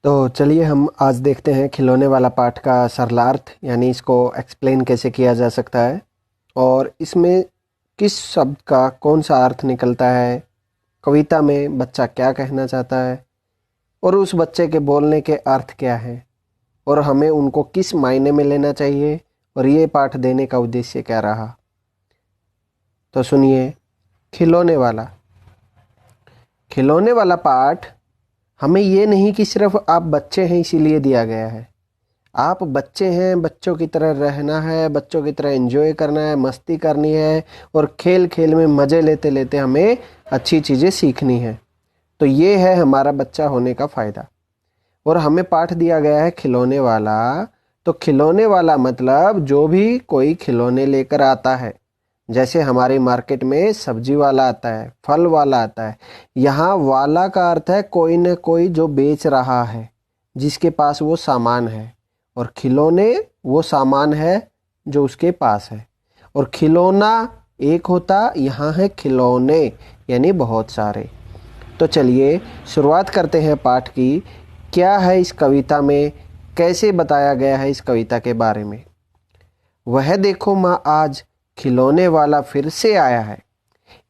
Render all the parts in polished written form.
तो चलिए हम आज देखते हैं खिलौने वाला पाठ का सरलार्थ यानी इसको एक्सप्लेन कैसे किया जा सकता है और इसमें किस शब्द का कौन सा अर्थ निकलता है, कविता में बच्चा क्या कहना चाहता है और उस बच्चे के बोलने के अर्थ क्या है और हमें उनको किस मायने में लेना चाहिए और ये पाठ देने का उद्देश्य क्या रहा। तो सुनिए, खिलौने वाला पाठ हमें ये नहीं कि सिर्फ आप बच्चे हैं इसीलिए दिया गया है। आप बच्चे हैं, बच्चों की तरह रहना है, बच्चों की तरह एंजॉय करना है, मस्ती करनी है और खेल खेल में मज़े लेते लेते हमें अच्छी चीज़ें सीखनी है। तो ये है हमारा बच्चा होने का फ़ायदा। और हमें पाठ दिया गया है खिलौने वाला। तो खिलौने वाला मतलब जो भी कोई खिलौने लेकर आता है, जैसे हमारी मार्केट में सब्जी वाला आता है, फल वाला आता है। यहाँ वाला का अर्थ है कोई न कोई जो बेच रहा है, जिसके पास वो सामान है, और खिलौने वो सामान है जो उसके पास है। और खिलौना एक होता, यहाँ है खिलौने यानी बहुत सारे। तो चलिए शुरुआत करते हैं पाठ की। क्या है इस कविता में, कैसे बताया गया है इस कविता के बारे में। वह देखो माँ आज खिलौने वाला फिर से आया है,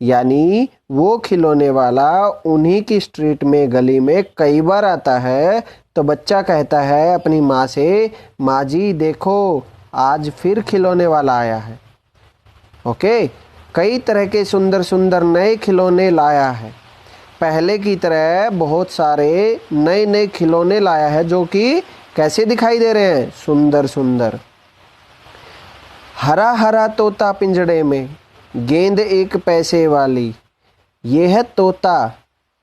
यानी वो खिलौने वाला उन्हीं की स्ट्रीट में, गली में कई बार आता है। तो बच्चा कहता है अपनी माँ से, माँ जी देखो आज फिर खिलौने वाला आया है। ओके, कई तरह के सुंदर सुंदर नए खिलौने लाया है। पहले की तरह बहुत सारे नए नए खिलौने लाया है जो कि कैसे दिखाई दे रहे हैं, सुंदर सुंदर। हरा हरा तोता पिंजड़े में, गेंद एक पैसे वाली। ये है तोता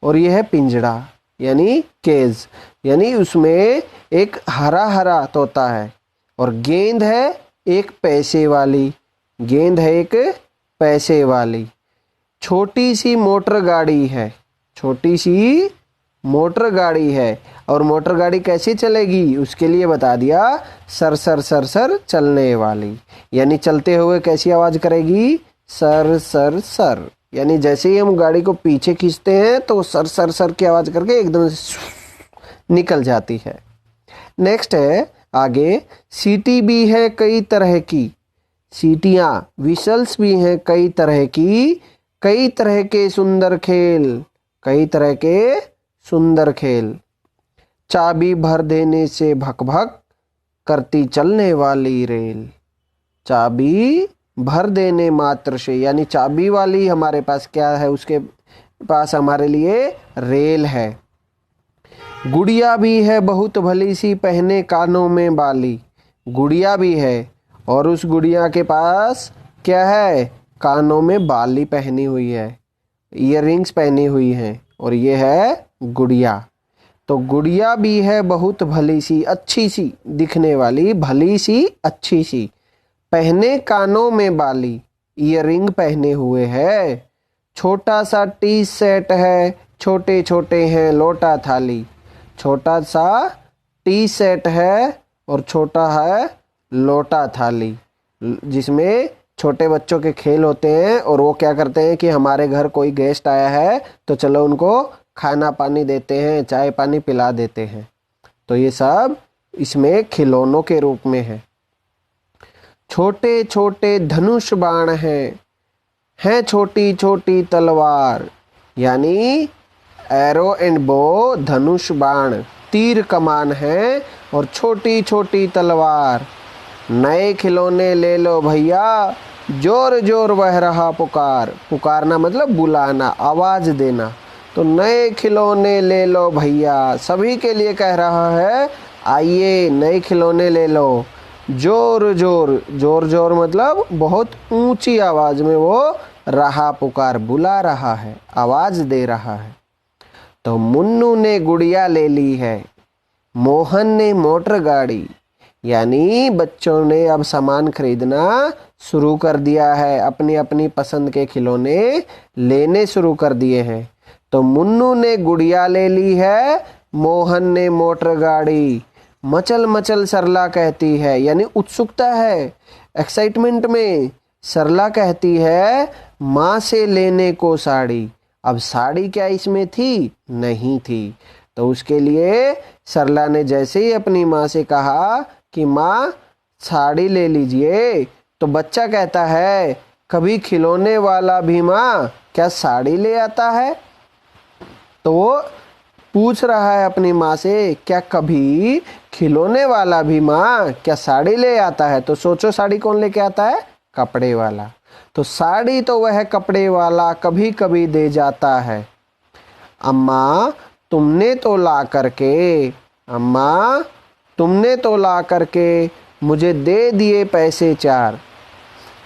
और ये है पिंजड़ा यानी केज, यानी उसमें एक हरा हरा तोता है और गेंद है एक पैसे वाली, गेंद है एक पैसे वाली। छोटी सी मोटर गाड़ी है, छोटी सी मोटर गाड़ी है। और मोटर गाड़ी कैसे चलेगी उसके लिए बता दिया, सर सर सर सर चलने वाली, यानी चलते हुए कैसी आवाज़ करेगी, सर सर सर। यानी जैसे ही हम गाड़ी को पीछे खींचते हैं तो सर सर सर की आवाज़ करके एकदम से निकल जाती है। नेक्स्ट है आगे, सीटी भी है कई तरह की, सीटियाँ विशल्स भी हैं कई तरह की। कई तरह के सुंदर खेल, कई तरह के सुंदर खेल। चाबी भर देने से भक भक करती चलने वाली रेल। चाबी भर देने मात्र से, यानी चाबी वाली हमारे पास क्या है, उसके पास हमारे लिए रेल है। गुड़िया भी है बहुत भली सी, पहने कानों में बाली। गुड़िया भी है और उस गुड़िया के पास क्या है, कानों में बाली पहनी हुई है, ईयररिंग्स पहनी हुई हैं, और ये है गुड़िया। तो गुड़िया भी है बहुत भली सी, अच्छी सी दिखने वाली, भली सी अच्छी सी। पहने कानों में बाली, ईयररिंग पहने हुए है। छोटा सा टी सेट है, छोटे छोटे हैं लोटा थाली। छोटा सा टी सेट है और छोटा है लोटा थाली, जिसमें छोटे बच्चों के खेल होते हैं। और वो क्या करते हैं कि हमारे घर कोई गेस्ट आया है तो चलो उनको खाना पानी देते हैं, चाय पानी पिला देते हैं। तो ये सब इसमें खिलौनों के रूप में है। छोटे छोटे धनुष बाण हैं छोटी छोटी तलवार, यानी एरो एंड बो, धनुष बाण तीर कमान है और छोटी छोटी तलवार। नए खिलौने ले लो भैया, जोर जोर बह रहा पुकार। पुकारना मतलब बुलाना, आवाज़ देना। तो नए खिलौने ले लो भैया, सभी के लिए कह रहा है आइए नए खिलौने ले लो। जोर जोर, जोर जोर मतलब बहुत ऊंची आवाज़ में वो रहा पुकार, बुला रहा है, आवाज़ दे रहा है। तो मुन्नू ने गुड़िया ले ली है, मोहन ने मोटर गाड़ी, यानी बच्चों ने अब सामान खरीदना शुरू कर दिया है, अपनी अपनी पसंद के खिलौने लेने शुरू कर दिए हैं। तो मुन्नू ने गुड़िया ले ली है, मोहन ने मोटर गाड़ी। मचल मचल सरला कहती है, यानी उत्सुकता है, एक्साइटमेंट में सरला कहती है माँ से लेने को साड़ी। अब साड़ी क्या इसमें थी, नहीं थी। तो उसके लिए सरला ने जैसे ही अपनी माँ से कहा कि माँ साड़ी ले लीजिए, तो बच्चा कहता है कभी खिलौने वाला भी माँ क्या साड़ी ले आता है। तो वो पूछ रहा है अपनी माँ से क्या कभी खिलौने वाला भी माँ क्या साड़ी ले आता है। तो सोचो साड़ी कौन लेके आता है, कपड़े वाला। तो साड़ी तो वह कपड़े वाला कभी कभी दे जाता है। अम्मा तुमने तो ला करके, अम्मा तुमने तो ला करके मुझे दे दिए पैसे चार,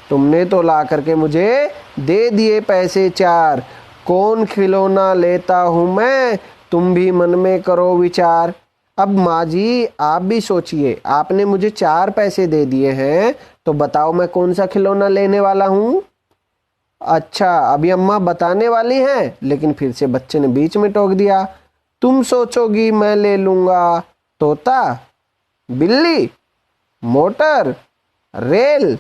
तुमने तो ला करके मुझे दे दिए पैसे चार, कौन खिलौना लेता हूँ मैं, तुम भी मन में करो विचार। अब माँ जी आप भी सोचिए, आपने मुझे 4 पैसे दे दिए हैं, तो बताओ मैं कौन सा खिलौना लेने वाला हूँ। अच्छा अभी अम्मा बताने वाली हैं, लेकिन फिर से बच्चे ने बीच में टोक दिया। तुम सोचोगी मैं ले लूँगा तोता, बिल्ली, मोटर, रेल,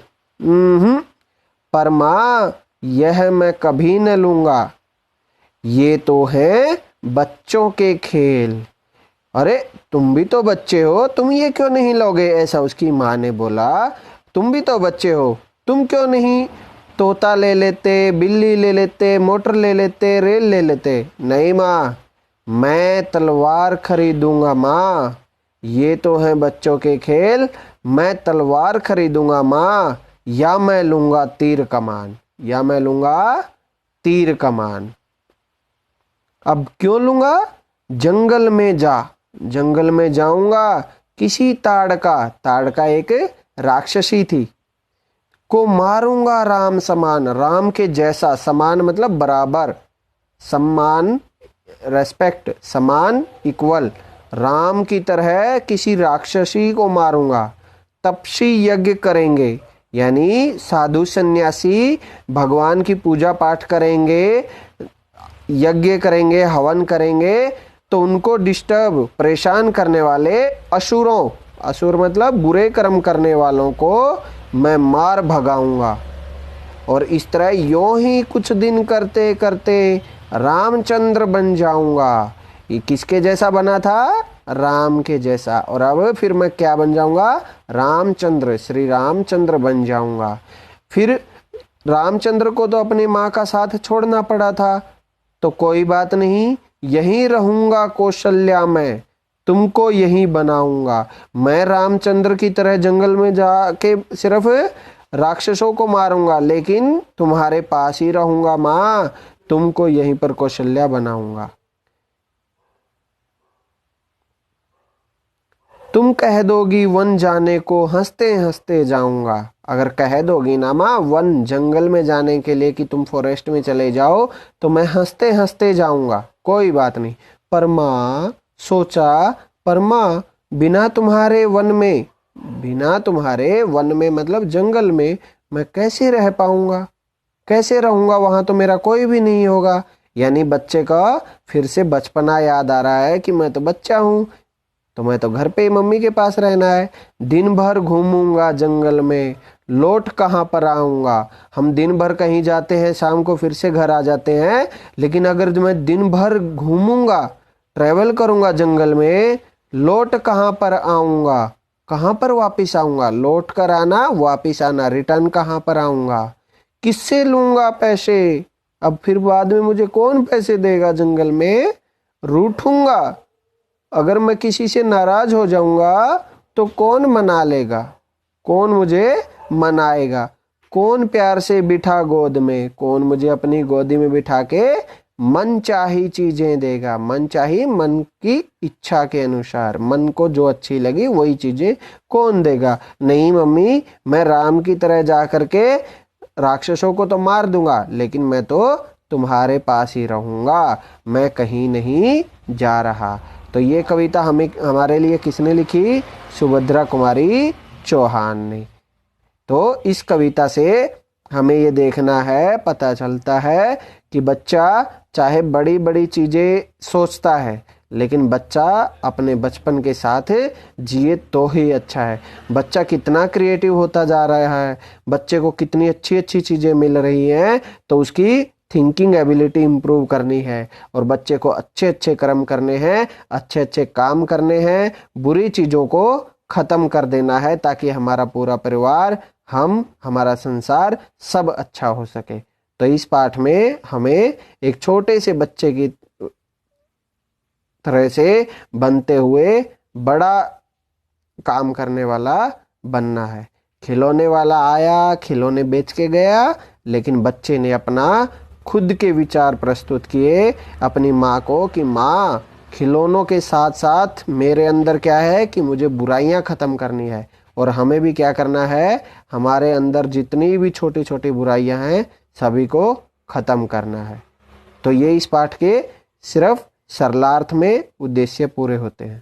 पर माँ यह मैं कभी न लूँगा, ये तो है बच्चों के खेल। अरे तुम भी तो बच्चे हो, तुम ये क्यों नहीं लोगे, ऐसा उसकी माँ ने बोला। तुम भी तो बच्चे हो, तुम क्यों नहीं तोता ले लेते, बिल्ली ले लेते, मोटर ले लेते, रेल ले लेते। नहीं माँ, मैं तलवार खरीदूंगा माँ, ये तो है बच्चों के खेल, मैं तलवार खरीदूंगा माँ, या मैं लूंगा तीर कमान, या मैं लूंगा तीर कमान। अब क्यों लूंगा, जंगल में जा, जंगल में जाऊंगा, किसी ताड़का एक राक्षसी थी, को मारूंगा राम समान, राम के जैसा, समान मतलब बराबर, सम्मान रेस्पेक्ट, समान इक्वल, राम की तरह किसी राक्षसी को मारूंगा। तपसी यज्ञ करेंगे, यानी साधु सन्यासी भगवान की पूजा पाठ करेंगे, यज्ञ करेंगे, हवन करेंगे, तो उनको डिस्टर्ब परेशान करने वाले असुरों, असुर मतलब बुरे कर्म करने वालों को मैं मार भगाऊंगा। और इस तरह यूं ही कुछ दिन करते करते रामचंद्र बन जाऊंगा। ये किसके जैसा बना था, राम के जैसा, और अब फिर मैं क्या बन जाऊंगा, रामचंद्र, श्री रामचंद्र बन जाऊंगा। फिर रामचंद्र को तो अपनी माँ का साथ छोड़ना पड़ा था, तो कोई बात नहीं, यहीं रहूंगा कौशल्या में, तुमको यहीं बनाऊंगा। मैं रामचंद्र की तरह जंगल में जाके सिर्फ राक्षसों को मारूंगा, लेकिन तुम्हारे पास ही रहूंगा माँ, तुमको यहीं पर कौशल्या बनाऊंगा। तुम कह दोगी वन जाने को, हंसते हंसते जाऊंगा। अगर कह दोगी ना माँ वन, जंगल में जाने के लिए कि तुम फॉरेस्ट में चले जाओ, तो मैं हंसते हंसते जाऊंगा, कोई बात नहीं। पर माँ सोचा, पर माँ बिना तुम्हारे वन में, बिना तुम्हारे वन में मतलब जंगल में मैं कैसे रह पाऊंगा, कैसे रहूंगा, वहां तो मेरा कोई भी नहीं होगा। यानी बच्चे का फिर से बचपना याद आ रहा है कि मैं तो बच्चा हूं, तो मैं तो घर पे ही मम्मी के पास रहना है। दिन भर घूमूंगा जंगल में, लौट कहाँ पर आऊंगा। हम दिन भर कहीं जाते हैं, शाम को फिर से घर आ जाते हैं, लेकिन अगर मैं दिन भर घूमूंगा, ट्रैवल करूंगा जंगल में, लौट कहाँ पर आऊंगा, कहाँ पर वापिस आऊंगा, लौट कर आना, वापिस आना, रिटर्न कहाँ पर आऊंगा, किससे लूंगा पैसे, अब फिर बाद में मुझे कौन पैसे देगा, जंगल में रूठूंगा, अगर मैं किसी से नाराज हो जाऊंगा तो कौन मना लेगा, कौन मुझे मनाएगा, कौन प्यार से बिठा गोद में, कौन मुझे अपनी गोदी में बिठा के मन चाही चीजें देगा। मन चाही मन की इच्छा के अनुसार, मन को जो अच्छी लगी वही चीजें कौन देगा। नहीं मम्मी, मैं राम की तरह जा करके राक्षसों को तो मार दूंगा, लेकिन मैं तो तुम्हारे पास ही रहूंगा, मैं कहीं नहीं जा रहा। तो ये कविता हमारे लिए किसने लिखी, सुभद्रा कुमारी चौहान ने। तो इस कविता से हमें ये देखना है, पता चलता है कि बच्चा चाहे बड़ी बड़ी चीजें सोचता है, लेकिन बच्चा अपने बचपन के साथ जिए तो ही अच्छा है। बच्चा कितना क्रिएटिव होता जा रहा है, बच्चे को कितनी अच्छी अच्छी चीजें मिल रही हैं, तो उसकी थिंकिंग एबिलिटी इम्प्रूव करनी है और बच्चे को अच्छे अच्छे कर्म करने हैं, अच्छे अच्छे काम करने हैं, बुरी चीज़ों को ख़त्म कर देना है ताकि हमारा पूरा परिवार, हम, हमारा संसार सब अच्छा हो सके। तो इस पाठ में हमें एक छोटे से बच्चे की तरह से बनते हुए बड़ा काम करने वाला बनना है। खिलौने वाला आया, खिलौने बेच के गया, लेकिन बच्चे ने अपना खुद के विचार प्रस्तुत किए अपनी माँ को कि माँ, खिलौनों के साथ साथ मेरे अंदर क्या है कि मुझे बुराइयाँ ख़त्म करनी है और हमें भी क्या करना है, हमारे अंदर जितनी भी छोटी छोटी बुराइयाँ हैं सभी को ख़त्म करना है। तो ये इस पाठ के सिर्फ सरलार्थ में उद्देश्य पूरे होते हैं।